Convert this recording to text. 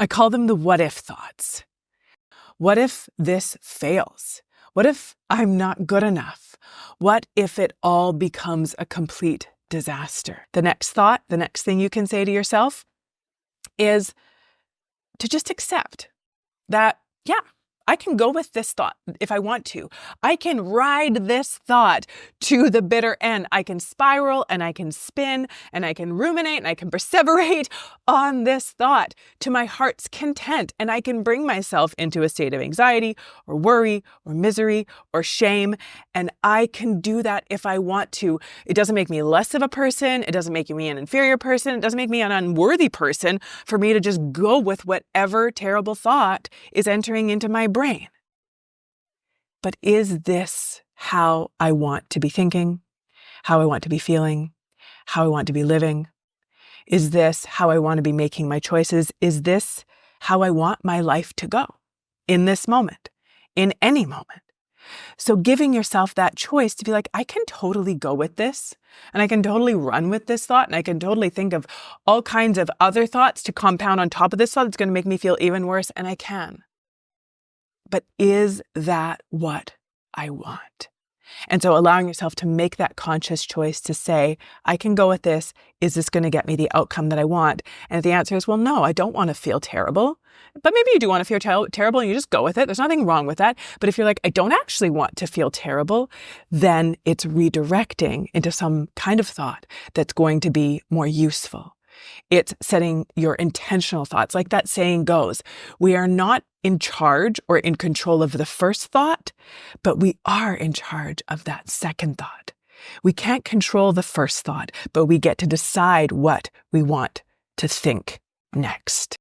I call them the what if thoughts. What if this fails? What if I'm not good enough? What if it all becomes a complete disaster? The next thought, the next thing you can say to yourself is to just accept that, yeah, I can go with this thought if I want to. I can ride this thought to the bitter end. I can spiral and I can spin and I can ruminate and I can perseverate on this thought to my heart's content. And I can bring myself into a state of anxiety or worry or misery or shame. And I can do that if I want to. It doesn't make me less of a person. It doesn't make me an inferior person. It doesn't make me an unworthy person for me to just go with whatever terrible thought is entering into my brain. But is this how I want to be thinking, how I want to be feeling, how I want to be living? Is this how I want to be making my choices? Is this how I want my life to go in this moment, in any moment? So giving yourself that choice to be like, I can totally go with this and I can totally run with this thought and I can totally think of all kinds of other thoughts to compound on top of this thought that's going to make me feel even worse, and I can. But is that what I want? And so allowing yourself to make that conscious choice to say, I can go with this. Is this going to get me the outcome that I want? And if the answer is, well, no, I don't want to feel terrible. But maybe you do want to feel terrible and you just go with it. There's nothing wrong with that. But if you're like, I don't actually want to feel terrible, then it's redirecting into some kind of thought that's going to be more useful. It's setting your intentional thoughts. Like that saying goes, we are not in charge or in control of the first thought, but we are in charge of that second thought. We can't control the first thought, but we get to decide what we want to think next.